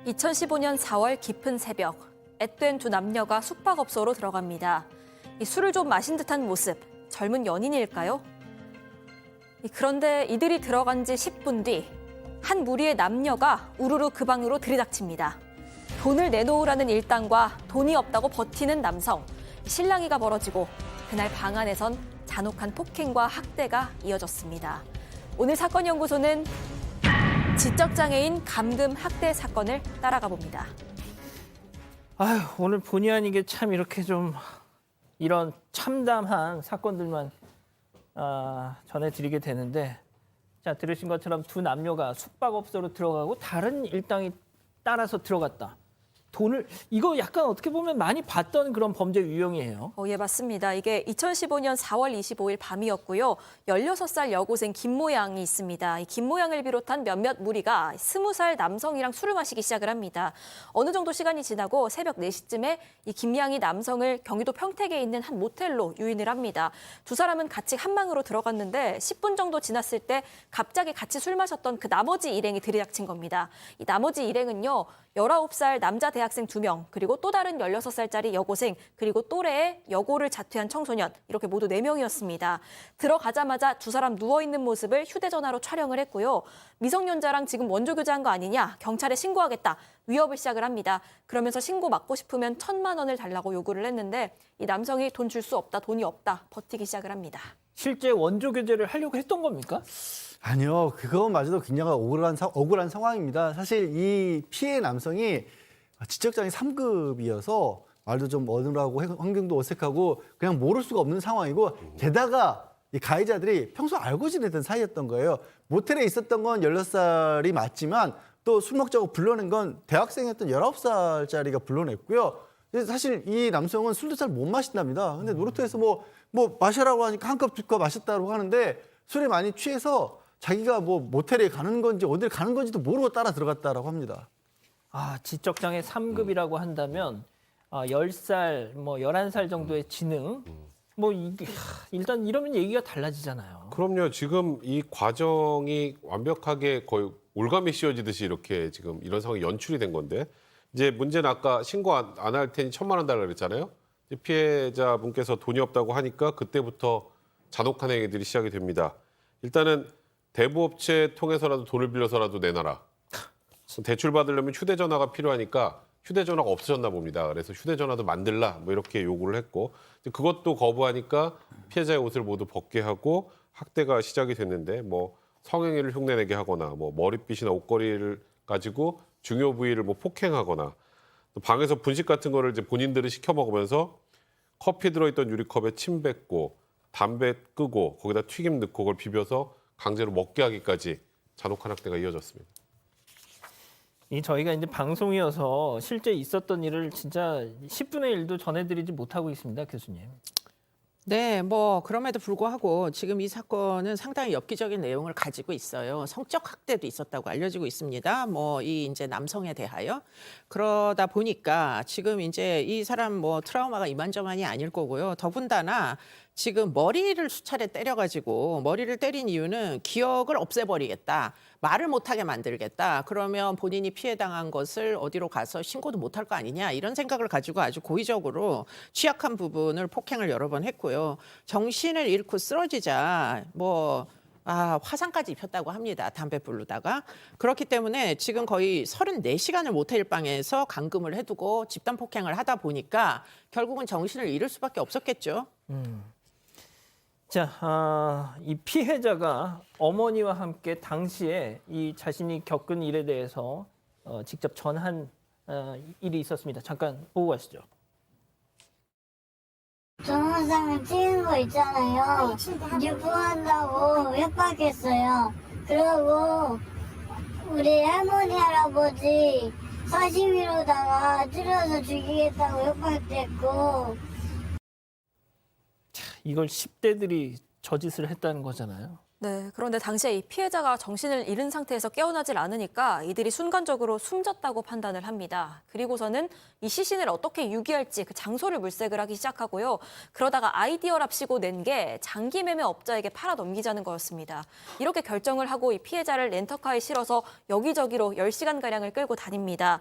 2015년 4월 깊은 새벽, 앳된 두 남녀가 숙박업소로 들어갑니다. 이 술을 좀 마신 듯한 모습, 젊은 연인일까요? 그런데 이들이 들어간 지 10분 뒤, 한 무리의 남녀가 우르르 그 방으로 들이닥칩니다. 돈을 내놓으라는 일당과 돈이 없다고 버티는 남성, 실랑이가 벌어지고 그날 방 안에선 잔혹한 폭행과 학대가 이어졌습니다. 오늘 사건연구소는 지적장애인 감금 학대 사건을 따라가 봅니다. 아유, 오늘 본의 아니게 참 이렇게 좀 이런 참담한 사건들만 전해드리게 되는데, 자, 들으신 것처럼 두 남녀가 숙박업소로 들어가고 다른 일당이 따라서 들어갔다. 돈을, 이거 약간 어떻게 보면 많이 봤던 그런 범죄 유형이에요. 예, 맞습니다. 이게 2015년 4월 25일 밤이었고요. 16살 여고생 김모 양이 있습니다. 이 김모 양을 비롯한 몇몇 무리가 20살 남성이랑 술을 마시기 시작을 합니다. 어느 정도 시간이 지나고 새벽 4시쯤에 이 김 양이 남성을 경기도 평택에 있는 한 모텔로 유인을 합니다. 두 사람은 같이 한 방으로 들어갔는데 10분 정도 지났을 때 갑자기 같이 술 마셨던 그 나머지 일행이 들이닥친 겁니다. 이 나머지 일행은요. 19살 남자 대학생 2명, 그리고 또 다른 16살짜리 여고생, 그리고 또래의 여고를 자퇴한 청소년, 이렇게 모두 4명이었습니다. 들어가자마자 두 사람 누워있는 모습을 휴대전화로 촬영을 했고요. 미성년자랑 지금 원조교제한 거 아니냐, 경찰에 신고하겠다, 위협을 시작을 합니다. 그러면서 신고 받고 싶으면 1,000만 원을 달라고 요구를 했는데 이 남성이 돈 줄 수 없다, 돈이 없다, 버티기 시작을 합니다. 실제 원조 교제를 하려고 했던 겁니까? 아니요, 그것마저도 굉장히 억울한 상황입니다. 사실 이 피해 남성이 지적장애 3급이어서 말도 좀 어눌하고 환경도 어색하고 그냥 모를 수가 없는 상황이고, 게다가 이 가해자들이 평소 알고 지내던 사이였던 거예요. 모텔에 있었던 건 16살이 맞지만 또 술 먹자고 불러낸 건 대학생이었던 19살짜리가 불러냈고요. 사실 이 남성은 술도 잘 못 마신답니다. 근데 놀이터에서 뭐 마시라고 하니까 한 컵, 두 컵 마셨다고 하는데 술에 많이 취해서 자기가 뭐 모텔에 가는 건지 어딜 가는 건지도 모르고 따라 들어갔다라고 합니다. 지적장애 3급이라고 한다면 10살, 11살 정도의 지능, 일단 이러면 얘기가 달라지잖아요. 그럼요. 지금 이 과정이 완벽하게 거의 올가미 씌워지듯이 이렇게 지금 이런 상황이 연출이 된 건데, 이제 문제는 아까 신고 안 할 테니 1,000만 원 달라고 그랬잖아요. 이제 피해자분께서 돈이 없다고 하니까 그때부터 잔혹한 행위들이 시작이 됩니다. 일단은 대부업체 통해서라도 돈을 빌려서라도 내놔라. 대출 받으려면 휴대전화가 필요하니까 휴대전화가 없어졌나 봅니다. 그래서 휴대전화도 만들라 이렇게 요구를 했고, 그것도 거부하니까 피해자의 옷을 모두 벗게 하고 학대가 시작이 됐는데, 성행위를 흉내내게 하거나 머리빗이나 옷걸이를 가지고 중요 부위를 폭행하거나, 또 방에서 분식 같은 거를 이제 본인들이 시켜 먹으면서 커피 들어있던 유리컵에 침 뱉고 담배 끄고 거기다 튀김 넣고 그걸 비벼서 강제로 먹게 하기까지 잔혹한 학대가 이어졌습니다. 저희가 이제 방송이어서 실제 있었던 일을 진짜 10분의 1도 전해드리지 못하고 있습니다, 교수님. 네, 그럼에도 불구하고 지금 이 사건은 상당히 엽기적인 내용을 가지고 있어요. 성적 학대도 있었다고 알려지고 있습니다. 이 이제 남성에 대하여. 그러다 보니까 지금 이제 이 사람 트라우마가 이만저만이 아닐 거고요. 더군다나 지금 머리를 수차례 때려가지고 머리를 때린 이유는 기억을 없애버리겠다. 말을 못하게 만들겠다. 그러면 본인이 피해당한 것을 어디로 가서 신고도 못할 거 아니냐. 이런 생각을 가지고 아주 고의적으로 취약한 부분을 폭행을 여러 번 했고요. 정신을 잃고 쓰러지자 화상까지 입혔다고 합니다. 담배 불르다가. 그렇기 때문에 지금 거의 34시간을 모텔 방에서 감금을 해두고 집단 폭행을 하다 보니까 결국은 정신을 잃을 수밖에 없었겠죠. 자, 이 피해자가 어머니와 함께 당시에 이 자신이 겪은 일에 대해서 직접 전한 일이 있었습니다. 잠깐 보고 가시죠. 동영상을 찍은 거 있잖아요. 유포한다고 협박했어요. 그리고 우리 할머니 할아버지 사시미로다가 찔러서 죽이겠다고 협박도 했고. 이걸 10대들이 저짓을 했다는 거잖아요. 네, 그런데 당시에 이 피해자가 정신을 잃은 상태에서 깨어나질 않으니까 이들이 순간적으로 숨졌다고 판단을 합니다. 그리고서는 이 시신을 어떻게 유기할지 그 장소를 물색을 하기 시작하고요. 그러다가 아이디어랍시고 낸 게 장기 매매 업자에게 팔아 넘기자는 거였습니다. 이렇게 결정을 하고 이 피해자를 렌터카에 실어서 여기저기로 10시간가량을 끌고 다닙니다.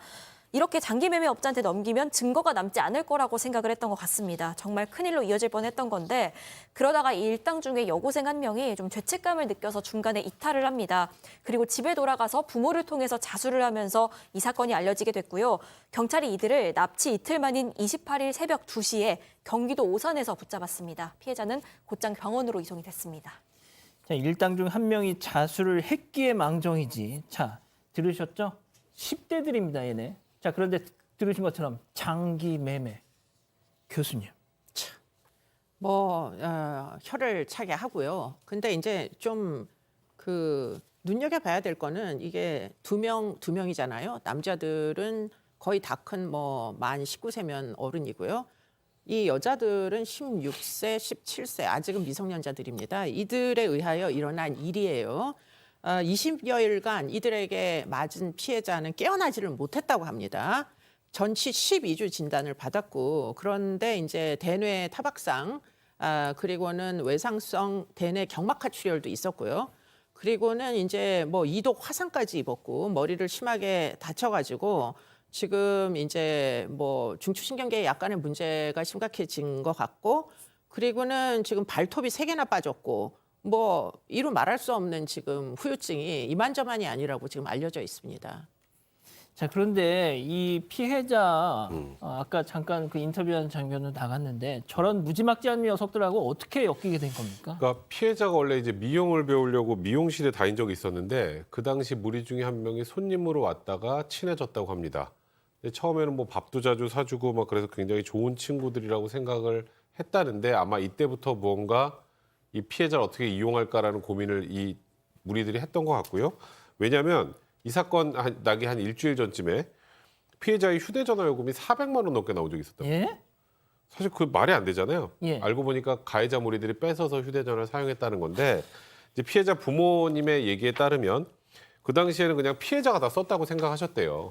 이렇게 장기 매매 업자한테 넘기면 증거가 남지 않을 거라고 생각을 했던 것 같습니다. 정말 큰일로 이어질 뻔했던 건데 그러다가 이 일당 중에 여고생 한 명이 좀 죄책감을 느껴서 중간에 이탈을 합니다. 그리고 집에 돌아가서 부모를 통해서 자수를 하면서 이 사건이 알려지게 됐고요. 경찰이 이들을 납치 이틀 만인 28일 새벽 2시에 경기도 오산에서 붙잡았습니다. 피해자는 곧장 병원으로 이송이 됐습니다. 자, 일당 중 한 명이 자수를 했기에 망정이지. 자, 들으셨죠? 10대들입니다, 얘네. 자, 그런데 들으신 것처럼 장기 매매. 교수님. 혀를 차게 하고요. 근데 이제 좀 눈여겨봐야 될 거는 이게 두 명이잖아요. 남자들은 거의 다 큰 만 19세면 어른이고요. 이 여자들은 16세, 17세, 아직은 미성년자들입니다. 이들에 의하여 일어난 일이에요. 20여일간 이들에게 맞은 피해자는 깨어나지를 못했다고 합니다. 전치 12주 진단을 받았고 그런데 이제 대뇌 타박상 그리고는 외상성 대뇌 경막하 출혈도 있었고요. 그리고는 이제 이독 화상까지 입었고 머리를 심하게 다쳐가지고 지금 이제 중추신경계에 약간의 문제가 심각해진 것 같고 그리고는 지금 발톱이 3개나 빠졌고 이루 말할 수 없는 지금 후유증이 이만저만이 아니라고 지금 알려져 있습니다. 자, 그런데 이 피해자 아까 잠깐 그 인터뷰한 장면으로 나갔는데 저런 무지막지한 녀석들하고 어떻게 엮이게 된 겁니까? 그러니까 피해자가 원래 이제 미용을 배우려고 미용실에 다닌 적이 있었는데 그 당시 무리 중에 한 명이 손님으로 왔다가 친해졌다고 합니다. 근데 처음에는 밥도 자주 사주고 그래서 굉장히 좋은 친구들이라고 생각을 했다는데 아마 이때부터 뭔가 이 피해자를 어떻게 이용할까라는 고민을 이 무리들이 했던 것 같고요. 왜냐하면 이 사건 나기 한 일주일 전쯤에 피해자의 휴대전화 요금이 400만 원 넘게 나온 적이 있었다고. 예? 사실 그 말이 안 되잖아요. 예. 알고 보니까 가해자 무리들이 뺏어서 휴대전화를 사용했다는 건데 이제 피해자 부모님의 얘기에 따르면 그 당시에는 그냥 피해자가 다 썼다고 생각하셨대요.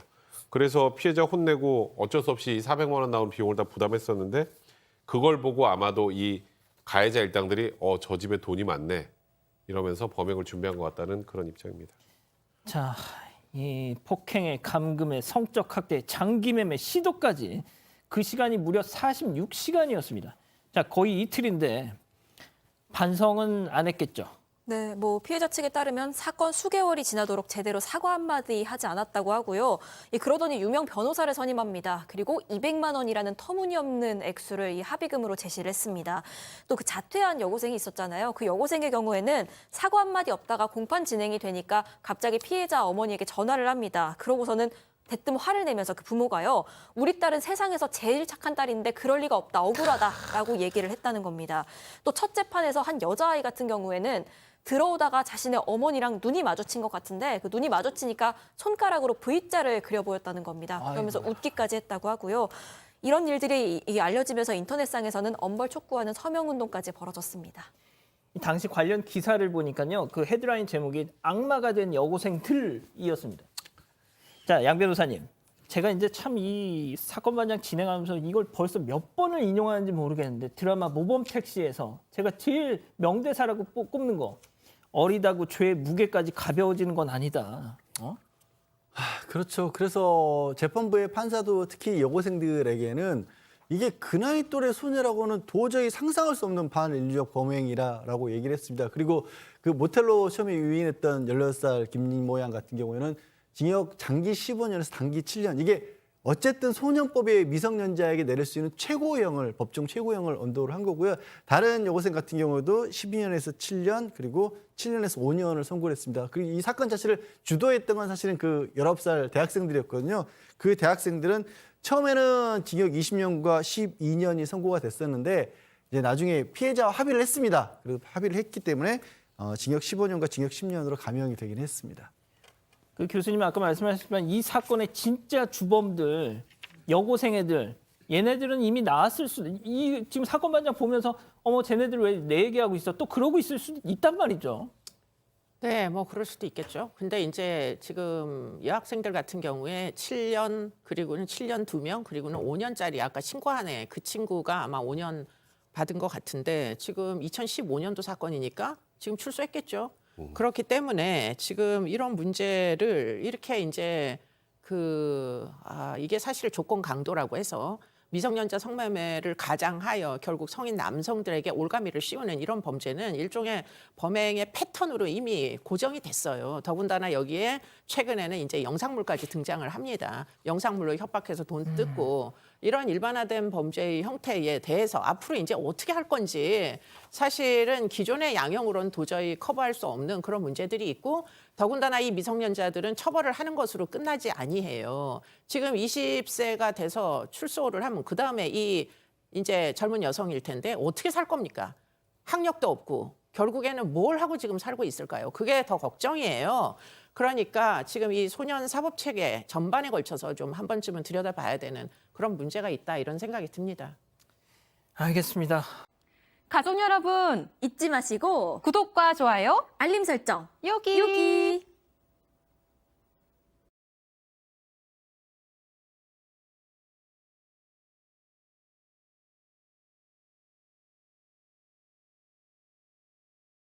그래서 피해자 혼내고 어쩔 수 없이 400만 원 나온 비용을 다 부담했었는데 그걸 보고 아마도 이 가해자 일당들이 저 집에 돈이 많네 이러면서 범행을 준비한 것 같다는 그런 입장입니다. 자, 이 폭행에 감금에 성적 학대, 장기 매매, 시도까지 그 시간이 무려 46시간이었습니다. 자, 거의 이틀인데 반성은 안 했겠죠. 네, 피해자 측에 따르면 사건 수개월이 지나도록 제대로 사과 한마디 하지 않았다고 하고요. 그러더니 유명 변호사를 선임합니다. 그리고 200만 원이라는 터무니없는 액수를 이 합의금으로 제시를 했습니다. 또 그 자퇴한 여고생이 있었잖아요. 그 여고생의 경우에는 사과 한마디 없다가 공판 진행이 되니까 갑자기 피해자 어머니에게 전화를 합니다. 그러고서는 대뜸 화를 내면서 그 부모가요. 우리 딸은 세상에서 제일 착한 딸인데 그럴 리가 없다. 억울하다라고 얘기를 했다는 겁니다. 또 첫 재판에서 한 여자아이 같은 경우에는 들어오다가 자신의 어머니랑 눈이 마주친 것 같은데 그 눈이 마주치니까 손가락으로 V자를 그려 보였다는 겁니다. 그러면서 웃기까지 했다고 하고요. 이런 일들이 알려지면서 인터넷상에서는 엄벌 촉구하는 서명운동까지 벌어졌습니다. 당시 관련 기사를 보니까요. 그 헤드라인 제목이 악마가 된 여고생들이었습니다. 자, 양 변호사님. 제가 이제 참 이 사건 반장 진행하면서 이걸 벌써 몇 번을 인용하는지 모르겠는데 드라마 모범택시에서 제가 제일 명대사라고 꼽는 거 어리다고 죄의 무게까지 가벼워지는 건 아니다. 그렇죠. 그래서 재판부의 판사도 특히 여고생들에게는 이게 그 나이 또래 소녀라고는 도저히 상상할 수 없는 반인류적 범행이라고 얘기를 했습니다. 그리고 그 모텔로 처음에 유인했던 16살 김모 양 같은 경우에는 징역 장기 15년에서 단기 7년. 이게 어쨌든 소년법에 미성년자에게 내릴 수 있는 최고형을 법정 최고형을 언도를 한 거고요. 다른 여고생 같은 경우도 12년에서 7년 그리고 7년에서 5년을 선고를 했습니다. 그리고 이 사건 자체를 주도했던 건 사실은 그 19살 대학생들이었거든요. 그 대학생들은 처음에는 징역 20년과 12년이 선고가 됐었는데 이제 나중에 피해자와 합의를 했습니다. 그리고 합의를 했기 때문에 징역 15년과 징역 10년으로 감형이 되긴 했습니다. 그 교수님 아까 말씀하셨지만 이 사건의 진짜 주범들, 여고생 얘네들은 이미 나왔을 수도 지금 사건 반장 보면서 어머 쟤네들 왜 내 얘기하고 있어? 또 그러고 있을 수도 있단 말이죠. 네, 뭐 그럴 수도 있겠죠. 근데 이제 지금 여학생들 같은 경우에 7년 그리고는 7년 2명 그리고는 5년짜리 아까 신고한 애 그 친구가 아마 5년 받은 것 같은데 지금 2015년도 사건이니까 지금 출소했겠죠. 그렇기 때문에 지금 이런 문제를 이렇게 이제 이게 사실 조건 강도라고 해서 미성년자 성매매를 가장하여 결국 성인 남성들에게 올가미를 씌우는 이런 범죄는 일종의 범행의 패턴으로 이미 고정이 됐어요. 더군다나 여기에 최근에는 이제 영상물까지 등장을 합니다. 영상물로 협박해서 돈 뜯고 이런 일반화된 범죄의 형태에 대해서 앞으로 이제 어떻게 할 건지 사실은 기존의 양형으로는 도저히 커버할 수 없는 그런 문제들이 있고 더군다나 이 미성년자들은 처벌을 하는 것으로 끝나지 아니해요. 지금 20세가 돼서 출소를 하면 그 다음에 이 이제 젊은 여성일 텐데 어떻게 살 겁니까? 학력도 없고 결국에는 뭘 하고 지금 살고 있을까요? 그게 더 걱정이에요. 그러니까 지금 이 소년 사법 체계 전반에 걸쳐서 좀 한 번쯤은 들여다봐야 되는 그런 문제가 있다 이런 생각이 듭니다. 알겠습니다. 가족 여러분 잊지 마시고 구독과 좋아요 알림 설정 여기.